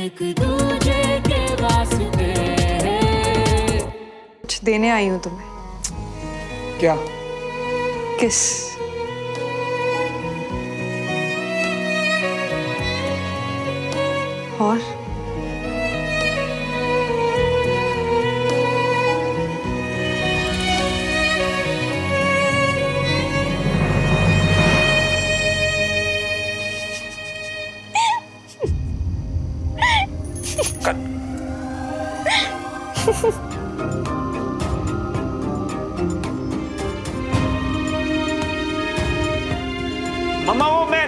एक दूजे के वास्ते। कुछ देने आई हूँ तुम्हें। क्या? किस। और मम्मा वो मैं।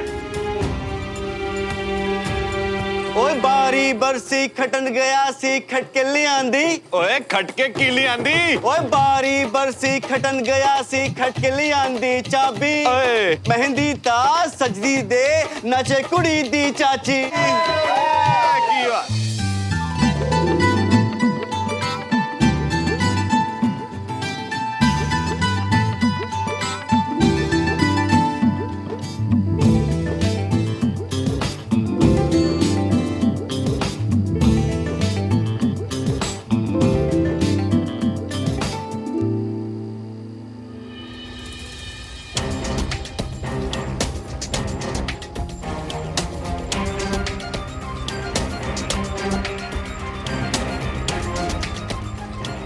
ओए बारी बरसी खटन गया सी खटके ले आंदी। ओए खटके की ली आंदी। ओए बारी बरसी खटन गया सी खटके ले आंदी। चाबी ओए मेहंदी ता सजदी दे नचे कुड़ी दी चाची। की बात।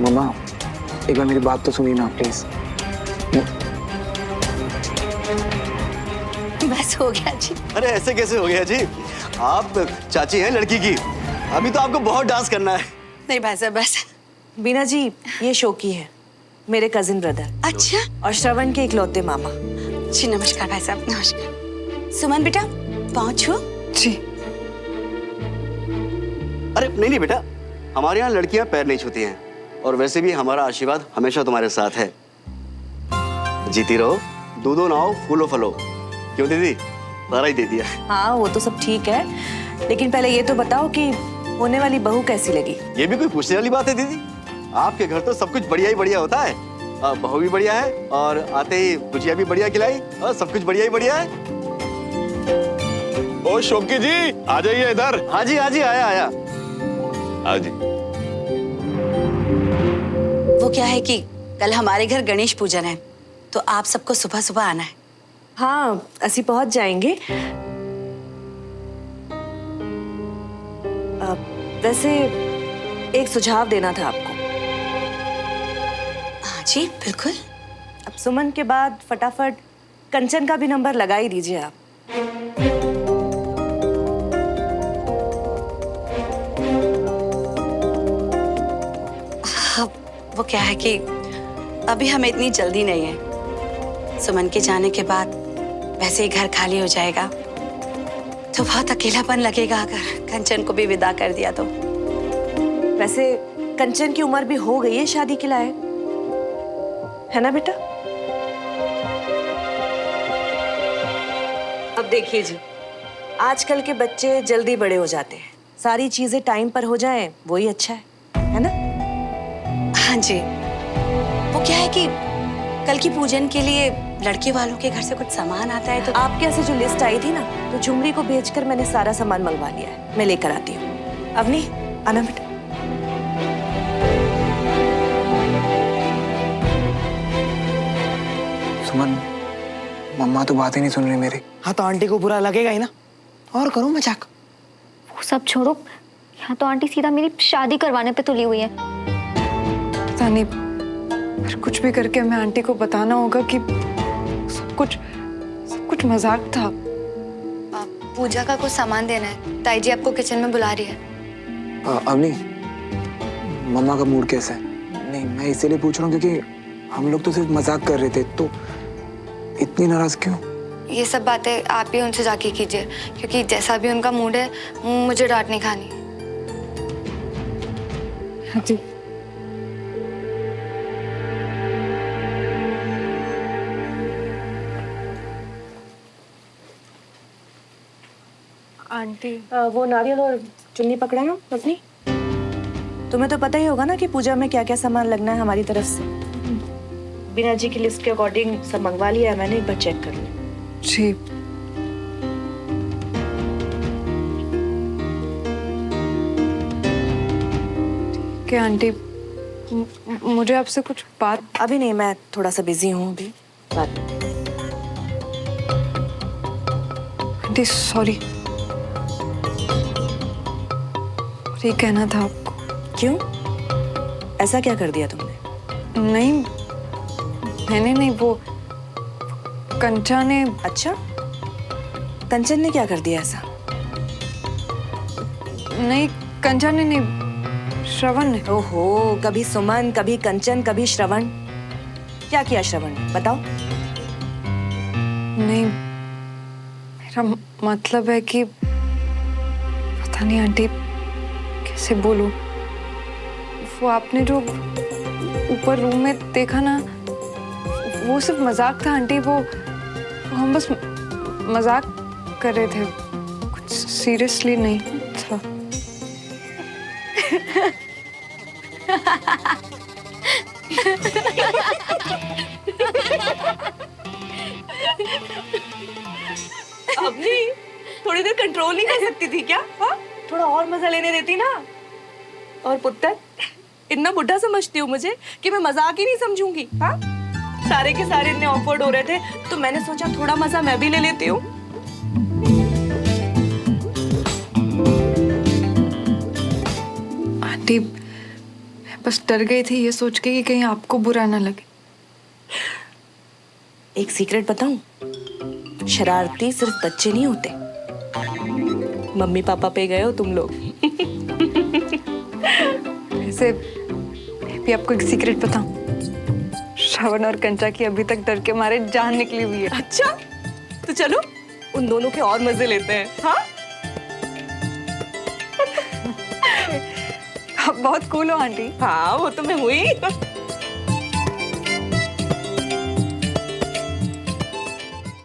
मम्मा एक बार मेरी बात तो सुनिए ना प्लीज। बस हो गया जी। अरे ऐसे कैसे हो गया जी? आप चाची हैं लड़की की, अभी तो आपको बहुत डांस करना है। नहीं भाई साहब बस। बीना जी ये शोकी है, मेरे कजिन ब्रदर। अच्छा और श्रवण के इकलौते मामा। जी नमस्कार भाई साहब। नमस्कार। सुमन बेटा पहुंचो। जी। अरे नहीं बेटा, हमारे यहाँ लड़कियां पैर नहीं छूती हैं और वैसे भी हमारा आशीर्वाद हमेशा तुम्हारे साथ है। जीती रहो, दूधो नाओ फूलो फलो। क्यों दीदी, सारा ही दे दिया। हाँ वो तो सब ठीक है, लेकिन पहले ये तो बताओ कि होने वाली बहू कैसी लगी? ये भी कोई पूछने वाली बात है दीदी? आपके घर तो सब कुछ बढ़िया ही बढ़िया होता है। बहू भी बढ़िया है और आते ही गुजिया भी बढ़िया खिलाई और सब कुछ बढ़िया ही बढ़िया है। ओ शोकी जी आ जाइए इधर। हाँ जी आया आया। हाँ जी। वो क्या है कि कल हमारे घर गणेश पूजन है, तो आप सबको सुबह सुबह आना है। हाँ असी पहुंच जाएंगे। वैसे एक सुझाव देना था आपको। हाँ जी बिल्कुल। अब सुमन के बाद फटाफट कंचन का भी नंबर लगा ही दीजिए आप। हाँ, वो क्या है कि अभी हमें इतनी जल्दी नहीं है। सुमन के जाने के बाद वैसे ही घर खाली हो जाएगा, तो बहुत अकेलापन लगेगा अगर कंचन को भी विदा कर दिया तो। वैसे कंचन की उम्र भी हो गई है शादी के लायक, है ना बेटा? अब देखिए जी, आजकल के बच्चे जल्दी बड़े हो जाते हैं, सारी चीजें टाइम पर हो जाएं वही अच्छा है ना? हाँ जी। वो क्या है कि कल की पूजन के लिए लड़के वालों के घर से कुछ सामान आता है, तो आपके यहाँ से जो लिस्ट आई थी ना, तो झुमरी को भेजकर मैंने सारा सामान मंगवा लिया है, मैं लेकर आती हूँ। अवनी आना बेटा। सुमन मम्मा तो बात ही नहीं सुन रही मेरी। हाँ तो आंटी को बुरा लगेगा ही ना, और करो मजाक। वो सब छोड़ो, यहाँ तो आंटी सीधा मेरी शादी करवाने पे तुली हुई है। पता नहीं, पर कुछ भी करके हमें आंटी को बताना होगा कि सब कुछ मजाक था। पूजा का कुछ सामान देना है, ताई जी आपको किचन में बुला रही है। अवनी मम्मा का मूड कैसा है? नहीं मैं इसीलिए पूछ रहा हूँ क्योंकि हम लोग तो सिर्फ मजाक कर रहे थे, तो इतनी नाराज क्यों? ये सब बातें आप ही उनसे जाके कीजिए, क्योंकि जैसा भी उनका मूड है मुझे डांट नहीं खानी। हाँ जी। आंटी वो नारियल और चुन्नी पकड़े हो अपनी? तुम्हें तो पता ही होगा ना कि पूजा में क्या क्या सामान लगना है हमारी तरफ से। बीना जी की लिस्ट के अकॉर्डिंग सब मंगवा लिया है मैंने, एक बार चेक कर लिया। जी। कि आंटी मुझे आपसे कुछ बात। अभी नहीं, मैं थोड़ा सा बिजी हूँ अभी। बात आंटी सॉरी, ये कहना था आपको। क्यों? ऐसा क्या कर दिया तुमने? नहीं मैंने नहीं, वो कंचा ने। अच्छा, कंचन ने क्या कर दिया ऐसा? नहीं कंचा ने नहीं, श्रवण ने। ओहो, कभी सुमन, कभी कंचन, कभी श्रवण। क्या किया श्रवण ने, बताओ। नहीं मेरा मतलब है कि पता नहीं आंटी कैसे बोलूं। वो आपने जो ऊपर रूम में देखा ना, वो सिर्फ मजाक था आंटी। वो हम बस मजाक कर रहे थे, कुछ सीरियसली नहीं था। अपनी थोड़ी देर कंट्रोल नहीं कर सकती थी क्या? हाँ, थोड़ा और मजा लेने देती ना। और पुत्र, इतना बुढ़ा समझती हूँ मुझे कि मैं मजाक ही नहीं समझूंगी? हाँ, सारे के सारे इतने ऑकवर्ड हो रहे थे तो मैंने सोचा थोड़ा मजा मैं भी ले लेती हूँ। आंटी मैं बस डर गई थी ये सोच के कि कहीं आपको बुरा ना लगे। एक सीक्रेट बताऊं? शरारती सिर्फ बच्चे नहीं होते, मम्मी पापा पे गए हो तुम लोग। वैसे मैं भी आपको एक सीक्रेट बताऊं, श्रवण और कंचा की अभी तक डर के मारे जान निकली हुई है। अच्छा, तो चलो उन दोनों के और मजे लेते हैं। हाँ, आप बहुत कूल हो आंटी। हाँ वो तो मैं हुई।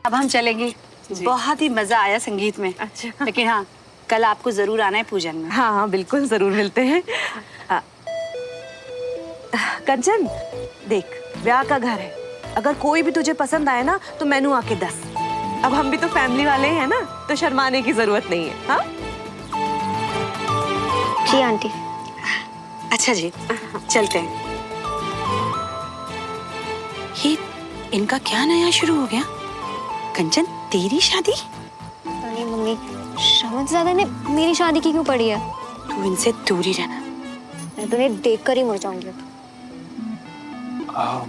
अब हम चलेंगे। बहुत ही मजा आया संगीत में। अच्छा। लेकिन हाँ, कल आपको जरूर आना है पूजन में। हाँ हाँ बिल्कुल, जरूर मिलते हैं। कंचन देख, ब्याह का घर है, अगर कोई भी तुझे पसंद आए ना तो मैनू आके दस। अब हम भी तो फैमिली वाले हैं ना, तो शर्माने की जरूरत नहीं है। हाँ जी आंटी। अच्छा जी, चलते हैं। ये इनका क्या नया शुरू हो गया? कंचन, तेरी शादी? अरे मम्मी, श्रवण ज्यादा ने मेरी शादी की क्यों पड़ी है? तू इनसे दूर ही रहना। मैं तो उन्हें देख कर ही मर जाऊंगी।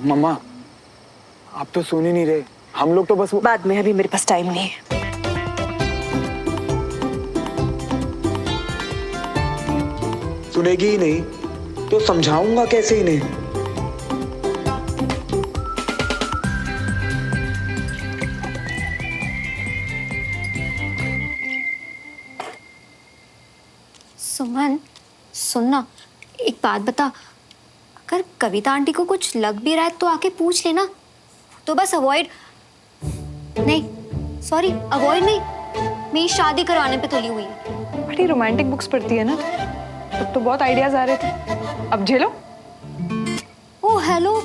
मम्मा आप तो सुन ही नहीं रहे, हम लोग तो बस वो। बाद में, अभी मेरे पास टाइम नहीं है। सुनेगी ही नहीं तो समझाऊंगा कैसे इन्हें। सुमन, सुनना, एक बात बता, अगर कविता आंटी को कुछ लग भी रहा है तो आके पूछ लेना। तो बस अवॉइड नहीं, सॉरी अवॉइड नहीं, मेरी शादी करवाने पे तुली हुई है। बड़ी रोमांटिक बुक्स पढ़ती है ना, तो बहुत आइडियाज आ रहे थे, अब झेलो। ओ हेलो,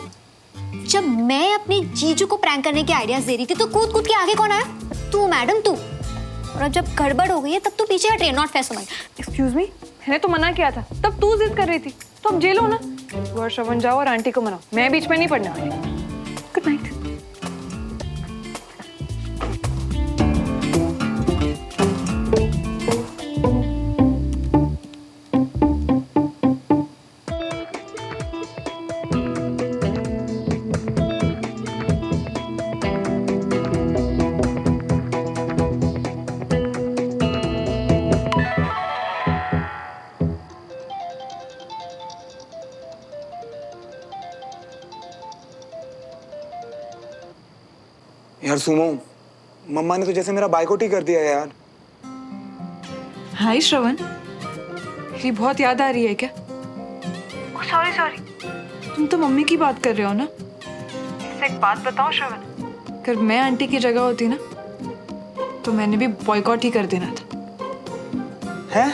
जब मैं अपने जीजू को प्रैंक करने के आइडियाज दे रही थी तो कूद कूद के आगे कौन आया? तू मैडम, तू। और अब जब गड़बड़ हो गई है तब तू पीछे हट रही है। Not fair Suman. Excuse me, मैंने तो मना किया था, तब तू जिद कर रही थी, तो अब झेलो ना। वो श्रवण जाओ और आंटी को मनाओ, मैं बीच में नहीं पढ़ने वाली। Good night. यार सुमो, मम्मा ने तो जैसे मेरा बाइकआउट ही कर दिया यार। हाय श्रवण, मेरी बहुत याद आ रही है क्या? सॉरी सॉरी, तुम तो मम्मी की बात कर रहे हो ना। इससे एक बात बताओ श्रवण, अगर मैं आंटी की जगह होती ना तो मैंने भी बॉयकॉट ही कर देना था। हैं?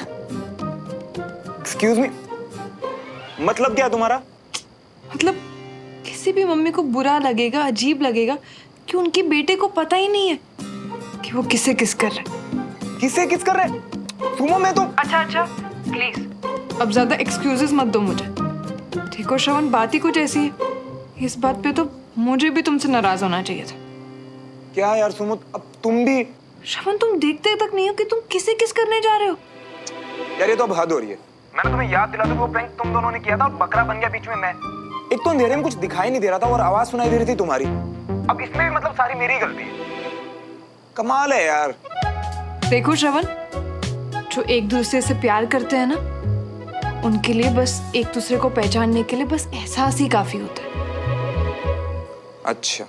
एक्सक्यूज मी, मतलब क्या तुम्हारा? मतलब किसी भी मम्मी को बुरा लगेगा, अजीब लगेगा कि उनके बेटे को पता ही नहीं है कि वो किसे किस कर रहे। किसे किस कर रहे? सुमो मैं तो। अच्छा प्लीज अब ज्यादा एक्सक्यूजेस मत दो मुझे। देखो श्रवण, बात ही कुछ ऐसी है। इस बात पे तो मुझे भी तुमसे नाराज होना चाहिए था। क्या यार सुमुत, अब तुम भी। श्रवण, तुम देखते तक नहीं हो कि तुम किसे किस करने जा रहे हो। यार ये तो अब हद हो रही है। मैंने तुम्हें याद दिला दूं वो प्रैंक तुम दोनों ने किया था और बकरा बन गया बीच में मैं। एक तो अंधेरे में कुछ दिखाई नहीं दे रहा था और आवाज सुनाई दे रही थी तुम्हारी। अब इसमें भी मतलब सारी मेरी गलती है। कमाल है यार। देखो श्रवण, जो एक दूसरे से प्यार करते हैं ना, उनके लिए बस एक दूसरे को पहचानने के लिए बस एहसास ही काफी होता है। अच्छा,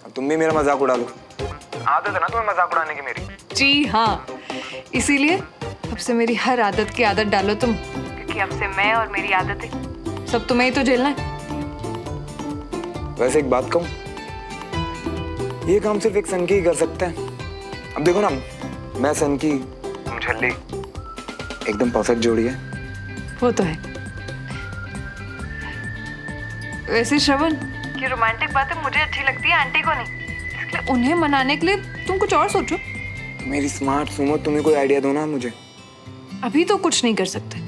अब तुम भी मेरा मजाक उड़ा लो। आदत है ना तुम्हें मजाक उड़ाने की मेरी। जी हाँ, इसीलिए अब से मेरी हर आदत की आदत डालो तुम, क्योंकि अब से मैं और मेरी आदतें सब तुम्हें ही तो झेलना है। वैसे एक बात कहूं, ये काम सिर्फ एक सन की ही कर सकते हैं। अब देखो ना, मैं सन की, तुम झल्ली, एकदम परफेक्ट जोड़ी है। वो तो है। वैसे श्रवण, ये रोमांटिक बातें मुझे अच्छी लगती है, आंटी को नहीं। इसलिए उन्हें मनाने के लिए तुम कुछ और सोचो। मेरी स्मार्ट सुमो, तुम्हें कोई आइडिया दो ना मुझे। अभी तो कुछ नहीं कर सकते,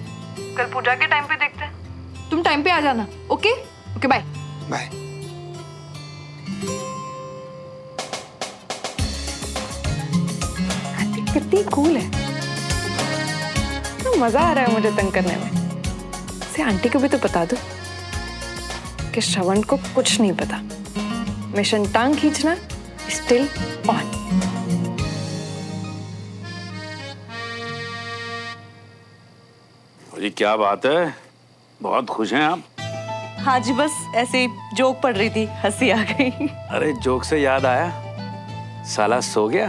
कल पूजा के टाइम पे देखते हैं। तुम टाइम पे आ जाना। Okay okay, bye bye. कितनी कूल है, तो मजा आ रहा है मुझे तंग करने में। से आंटी को भी तो बता दो कि श्रवण को कुछ नहीं पता। मिशन टांग खींचना स्टिल ऑन। जी क्या बात है, बहुत खुश हैं आप? हाँ जी, बस ऐसे ही जोक पड़ रही थी, हंसी आ गई। अरे जोक से याद आया, साला सो गया?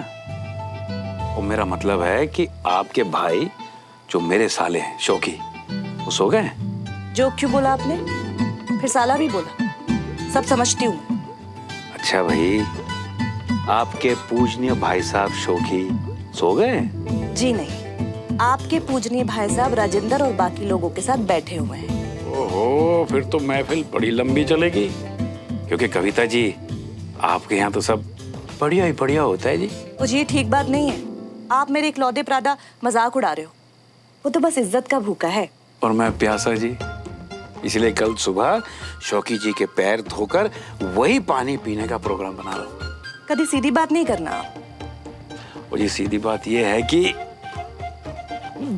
वो मेरा मतलब है कि आपके भाई जो मेरे साले हैं शौकी, वो सो गए? जोक क्यों बोला आपने? फिर साला भी बोला, सब समझती हूँ मैं। अच्छा भाई, आपके पूजनीय भाई साहब शौकी सो गए? जी नहीं, आपके पूजनीय भाई साहब राजेंद्र और बाकी लोगों के साथ बैठे हुए हैं। ओहो, फिर तो महफिल बड़ी लंबी चलेगी, क्योंकि कविता जी आपके यहाँ तो सब बढ़िया ही बढ़िया होता है जी। मुझे ये ठीक बात नहीं है, आप मेरे इकलौते प्रादा मजाक उड़ा रहे हो। वो तो बस इज्जत का भूखा है। और मैं प्यासा जी, इसलिए कल सुबह शौकी जी के पैर धोकर वही पानी पीने का प्रोग्राम बना रहा हूँ। कभी सीधी बात नहीं करना आप। और ये सीधी बात ये है कि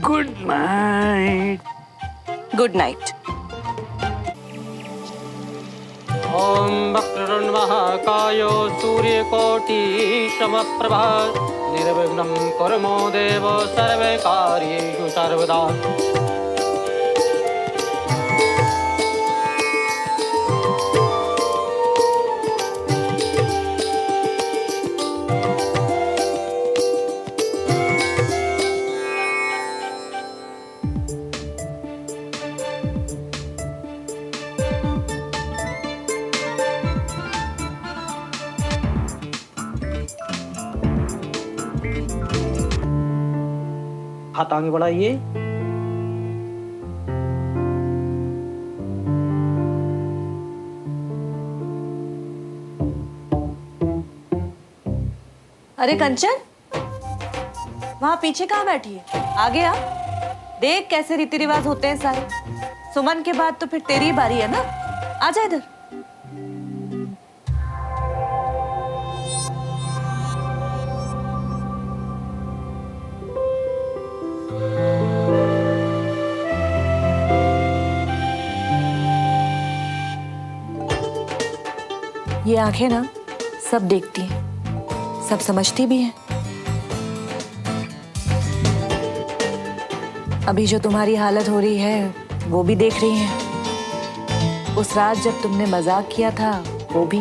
गुड नाइट। Good night. ओम वक्रतुंड महाकायो सूर्यकोटि समप्रभा निर्विघ्नं कुरु देव सर्वकार्येषु सर्वदा। हाथ आगे बढ़ाइए। अरे कंचन, वहां पीछे कहाँ बैठी है? आगे आ, देख कैसे रीति रिवाज होते हैं सारे। सुमन के बाद तो फिर तेरी ही बारी है ना, आजा इधर। ये आंखें ना सब देखती हैं, सब समझती भी हैं। अभी जो तुम्हारी हालत हो रही है वो भी देख रही हैं। उस रात जब तुमने मजाक किया था वो भी,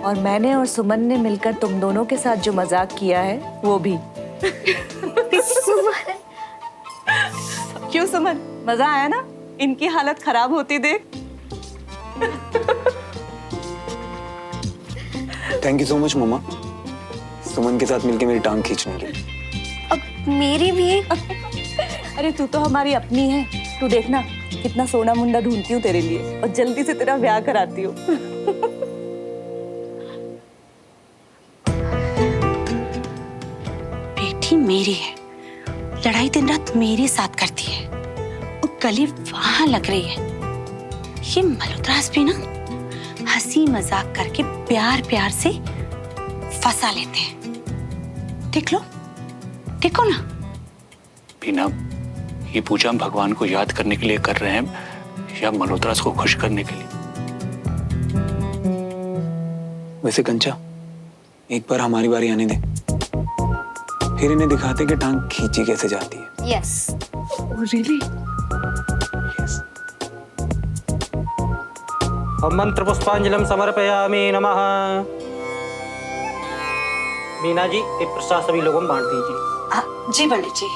और मैंने और सुमन ने मिलकर तुम दोनों के साथ जो मजाक किया है वो भी। सुमन, क्यों सुमन, मजा आया ना इनकी हालत खराब होती देख? थैंक यू सो मच मम्मा, सुमन के साथ मिलके मेरी टांग खींचने के लिए। अब मेरी भी। अरे तू तो हमारी अपनी है, तू देखना कितना सोना मुंडा ढूंढती हूँ तेरे लिए और जल्दी से तेरा ब्याह कराती हूँ। बेटी मेरी है, लड़ाई दिन रात मेरे साथ करती है और कली वहां लग रही है। ये मल्होत्रास भी ना हंसी मजाक करके प्यार प्यार से फंसा लेते हैं। देख लो, देखो ना। बीना, ये पूजा हम भगवान को याद करने के लिए कर रहे हैं या मल्होत्रास को खुश करने के लिए? वैसे कंचा, एक बार हमारी बारी आने दे, फिर इन्हें दिखाते कि टांग खींची कैसे जाती है। यस। रियली? अब मंत्र पुष्पांजलि समर्पयामि नमः। मीना जी, एक प्रसाद सभी लोगों में बांट दीजिए। जी पंडित जी।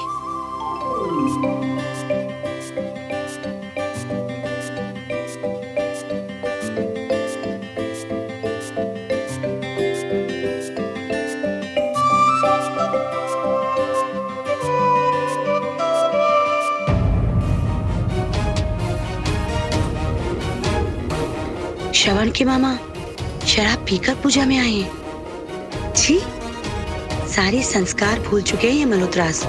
श्रवण के मामा शराब पीकर पूजा में आए हैं। जी, सारे संस्कार भूल चुके हैं ये मल्होत्रास।